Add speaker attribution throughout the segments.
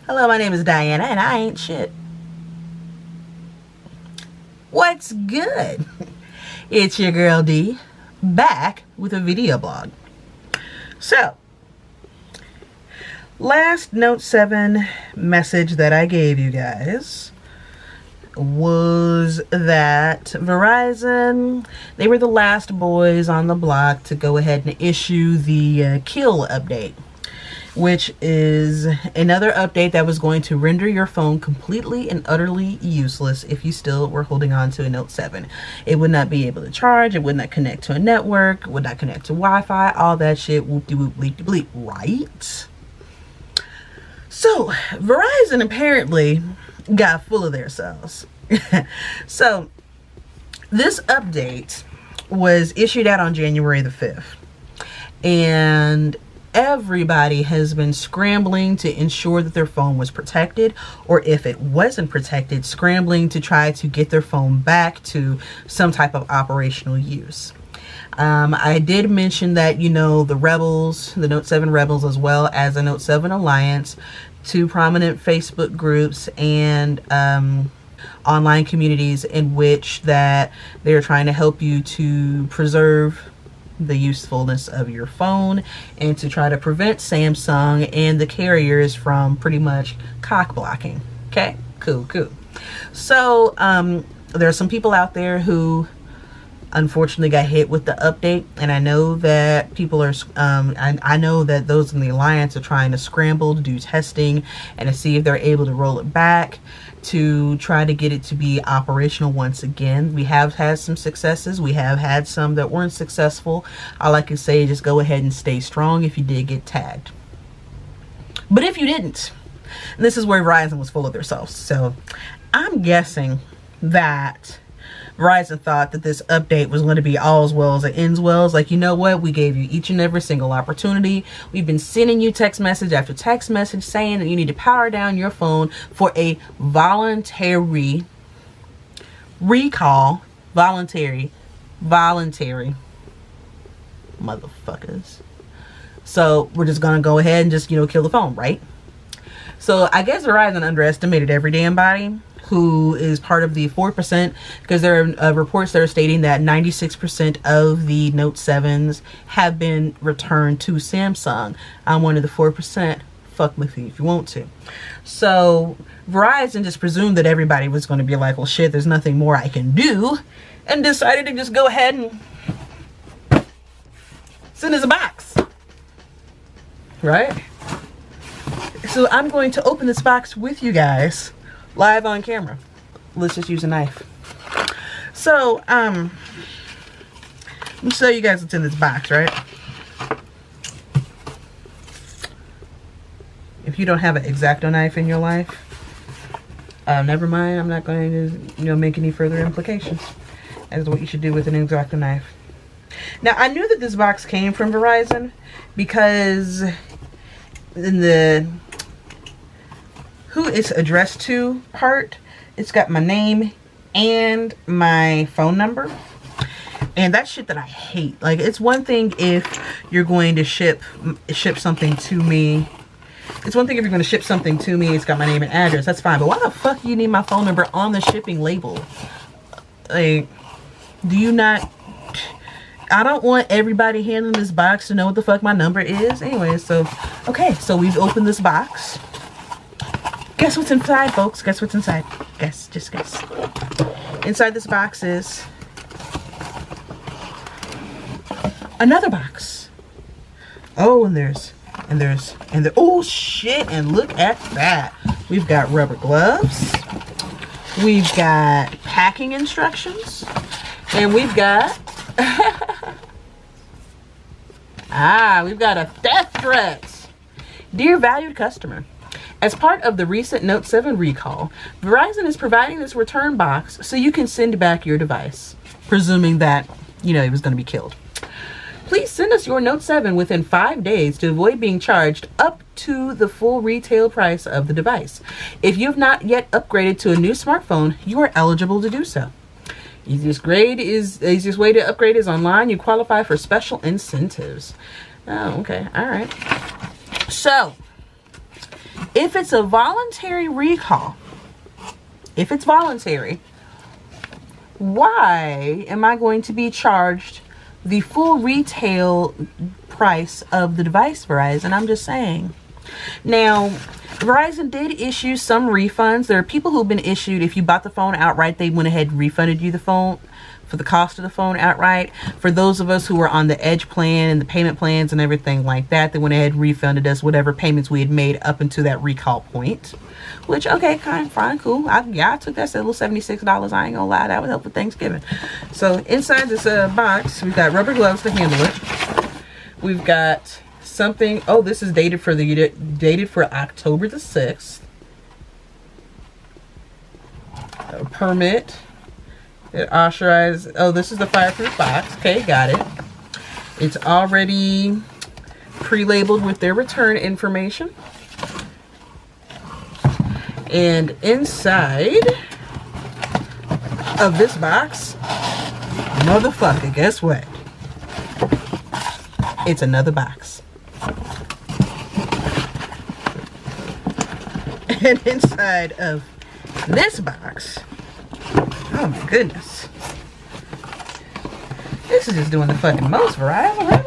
Speaker 1: Hello, my name is Diana, and I ain't shit. What's good? It's your girl D, back with a video blog. So, last Note 7 message that I gave you guys was that Verizon, they were the last boys on the block to go ahead and issue the kill update, which is another update that was going to render your phone completely and utterly useless if you still were holding on to a Note 7. It would not be able to charge, it would not connect to a network, would not connect to Wi-Fi, all that shit, whoop-de-whoop, bleep-de-bleep, right? So, Verizon apparently got full of themselves. So, this update was issued out on January the 5th. And everybody has been scrambling to ensure that their phone was protected, or if it wasn't protected, scrambling to try to get their phone back to some type of operational use. I did mention that, you know, the Rebels, the Note 7 Rebels, as well as the Note 7 Alliance, two prominent Facebook groups and online communities in which that they're trying to help you to preserve the usefulness of your phone and to try to prevent Samsung and the carriers from pretty much cock blocking. Okay, cool. So there are some people out there who unfortunately got hit with the update, and I know that people are I know that those in the Alliance are trying to scramble to do testing and to see if they're able to roll it back to try to get it to be operational once again. We have had some successes. We have had some that weren't successful. All I can say is just go ahead and stay strong if you did get tagged. But if you didn't, and this is where Verizon was full of themselves. So I'm guessing that Verizon thought that this update was going to be all's well as it ends well. Like, you know what? We gave you each and every single opportunity. We've been sending you text message after text message saying that you need to power down your phone for a voluntary recall. Voluntary. Motherfuckers. So we're just going to go ahead and just, you know, kill the phone, right? So I guess Verizon underestimated every damn body who is part of the 4%, because there are reports that are stating that 96% of the Note 7s have been returned to Samsung. I'm one of the 4%. Fuck with me if you want to. So Verizon just presumed that everybody was going to be like, well shit, there's nothing more I can do, and decided to just go ahead and send us a box. Right? So I'm going to open this box with you guys live on camera. Let's just use a knife. So, let me show you guys what's in this box, right? If you don't have an X-Acto knife in your life, never mind. I'm not going to, you know, make any further implications as to what you should do with an X-Acto knife. Now, I knew that this box came from Verizon because in the who it's addressed to part, it's got my name and my phone number. And that's shit that I hate. Like, it's one thing if you're going to ship something to me. It's one thing if you're going to ship something to me, it's got my name and address, that's fine. But why the fuck do you need my phone number on the shipping label? Like, do you not... I don't want everybody handling this box to know what the fuck my number is. Anyway, so, okay, so we've opened this box. Guess what's inside, folks? Guess what's inside? Guess, just guess. Inside this box is another box. Oh, and there's, oh shit, and look at that. We've got rubber gloves. We've got packing instructions. And we've got, we've got a death threat. Dear valued customer, as part of the recent Note 7 recall, Verizon is providing this return box so you can send back your device, presuming that, you know, it was going to be killed. Please send us your Note 7 within 5 days to avoid being charged up to the full retail price of the device. If you have not yet upgraded to a new smartphone, you are eligible to do so. Easiest way to upgrade is online. You qualify for special incentives. Oh, okay. All right. So, If it's a voluntary recall, if it's voluntary, why am I going to be charged the full retail price of the device, Verizon? I'm just saying. Now, Verizon did issue some refunds. There are people who've been issued, if you bought the phone outright, they went ahead and refunded you the phone for the cost of the phone outright. For those of us who were on the Edge plan and the payment plans and everything like that, they went ahead and refunded us whatever payments we had made up until that recall point. Which, okay, kind of fine, cool. I took that little $76. I ain't gonna lie, that would help with Thanksgiving. So inside this box, we've got rubber gloves to handle it. We've got something. Oh, this is dated for October the 6th. A permit. It authorized. Oh, this is the fireproof box. Okay, got it. It's already pre-labeled with their return information. And inside of this box, motherfucker, guess what? It's another box. And inside of this box, oh my goodness, this is just doing the fucking most, Verizon, really?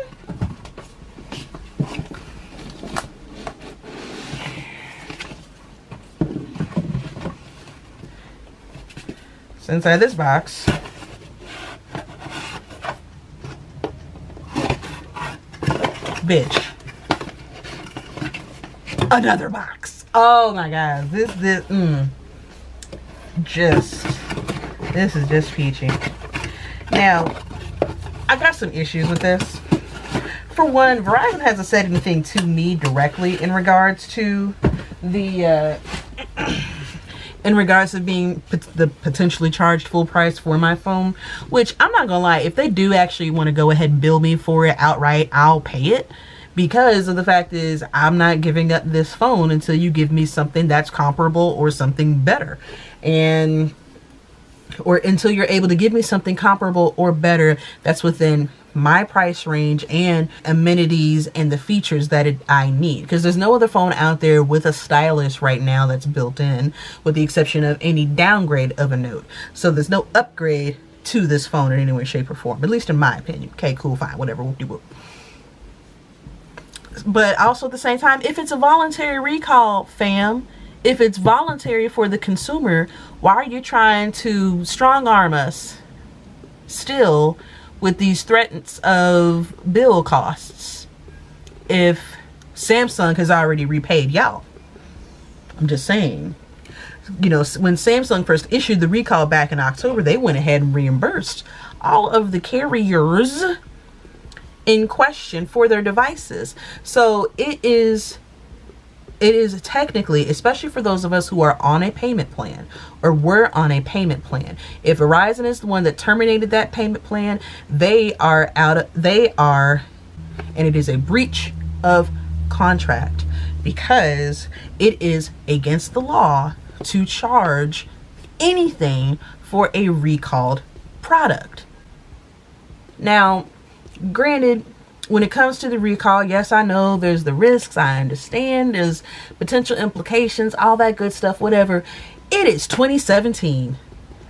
Speaker 1: So inside this box, bitch, another box. Oh my god, this is just peachy. Now, I got some issues with this. For one, Verizon hasn't said anything to me directly in regards to the in regards to being the potentially charged full price for my phone, which I'm not gonna lie, if they do actually want to go ahead and bill me for it outright, I'll pay it, because of the fact is I'm not giving up this phone until you give me something that's comparable or something better, or until you're able to give me something comparable or better that's within my price range and amenities and the features that I need, because there's no other phone out there with a stylus right now that's built in, with the exception of any downgrade of a Note. So there's no upgrade to this phone in any way, shape, or form, at least in my opinion. Okay, cool, fine, whatever, whoop-de-whoop. But also at the same time, if it's a voluntary recall, fam, if it's voluntary for the consumer, why are you trying to strong arm us still with these threats of bill costs if Samsung has already repaid y'all? I'm just saying. You know, when Samsung first issued the recall back in October, they went ahead and reimbursed all of the carriers in question for their devices. So it is technically, especially for those of us who are on a payment plan or were on a payment plan, if Verizon is the one that terminated that payment plan, and it is a breach of contract, because it is against the law to charge anything for a recalled product. Now, granted, when it comes to the recall, yes, I know there's the risks. I understand there's potential implications, all that good stuff, whatever. It is 2017.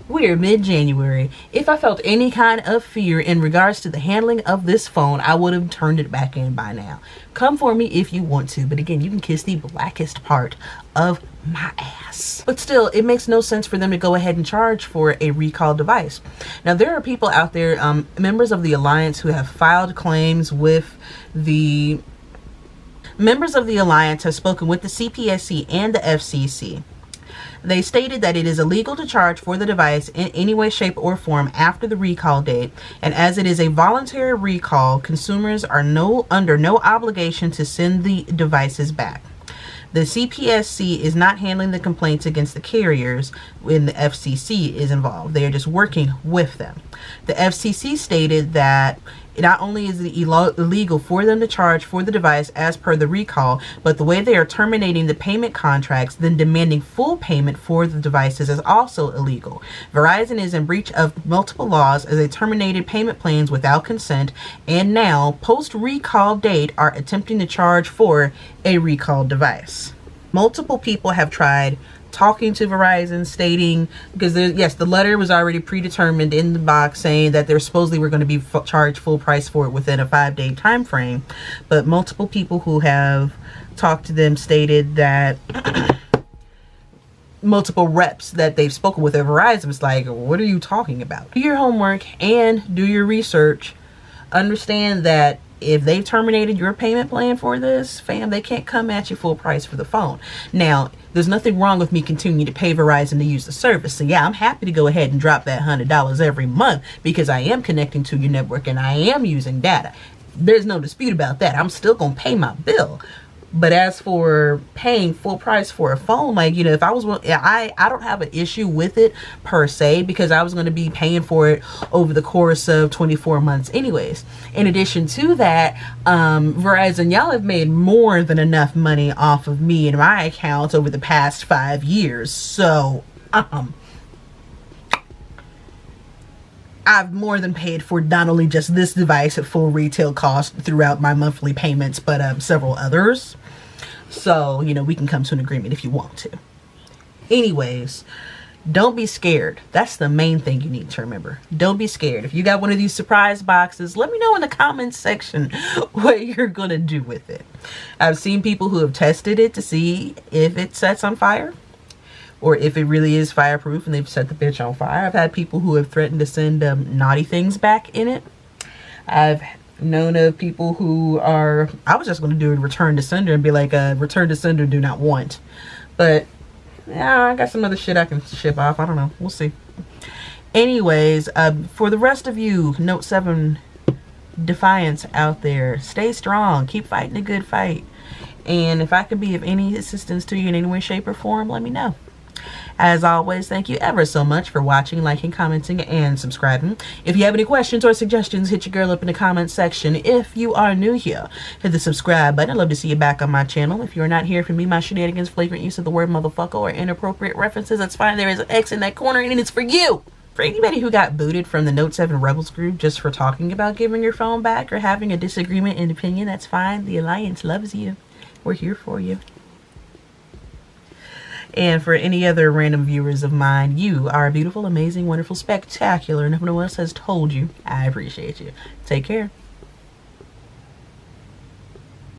Speaker 1: We're mid-January. If I felt any kind of fear in regards to the handling of this phone, I would have turned it back in by now. Come for me if you want to, but again, you can kiss the blackest part of my ass. But still, it makes no sense for them to go ahead and charge for a recall device. Now, there are people out there, members of the Alliance, who have filed claims with the... Members of the Alliance have spoken with the CPSC and the FCC. They stated that it is illegal to charge for the device in any way, shape, or form after the recall date, and as it is a voluntary recall, consumers are under no obligation to send the devices back. The CPSC is not handling the complaints against the carriers when the FCC is involved. They are just working with them. The FCC stated that not only is it illegal for them to charge for the device as per the recall, but the way they are terminating the payment contracts, then demanding full payment for the devices, is also illegal. Verizon is in breach of multiple laws as they terminated payment plans without consent, and now, post-recall date, are attempting to charge for a recalled device. Multiple people have tried talking to Verizon, stating, because yes, the letter was already predetermined in the box saying that they're supposedly were going to be charged full price for it within a 5-day time frame, but multiple people who have talked to them stated that multiple reps that they've spoken with at Verizon was like, what are you talking about? Do your homework and do your research. Understand that if they've terminated your payment plan for this, fam, they can't come at you full price for the phone. Now, there's nothing wrong with me continuing to pay Verizon to use the service. So yeah, I'm happy to go ahead and drop that $100 every month because I am connecting to your network and I am using data. There's no dispute about that. I'm still going to pay my bill. But as for paying full price for a phone, like, you know, if I was, I don't have an issue with it per se, because I was going to be paying for it over the course of 24 months anyways. In addition to that, Verizon, y'all have made more than enough money off of me and my accounts over the past 5 years. So, I've more than paid for not only just this device at full retail cost throughout my monthly payments, but several others. So, you know, we can come to an agreement if you want to. Anyways, don't be scared. That's the main thing you need to remember. Don't be scared. If you got one of these surprise boxes, let me know in the comments section what you're going to do with it. I've seen people who have tested it to see if it sets on fire, or if it really is fireproof and they've set the bitch on fire. I've had people who have threatened to send naughty things back in it. I've known of people who are, I was just going to do a return to sender and be like, return to sender, do not want. But yeah, I got some other shit I can ship off. I don't know. We'll see. Anyways, for the rest of you Note 7 Defiance out there, stay strong. Keep fighting a good fight. And if I could be of any assistance to you in any way, shape, or form, let me know. As always, thank you ever so much for watching, liking, commenting, and subscribing. If you have any questions or suggestions, hit your girl up in the comments section. If you are new here, hit the subscribe button. I'd love to see you back on my channel. If you're not here for me, my shenanigans, flagrant use of the word motherfucker, or inappropriate references, that's fine. There is an X in that corner, and it's for you. For anybody who got booted from the Note 7 Rebels group just for talking about giving your phone back or having a disagreement in opinion, that's fine. The Alliance loves you. We're here for you. And for any other random viewers of mine, you are beautiful, amazing, wonderful, spectacular, and if no one else has told you, I appreciate you. Take care.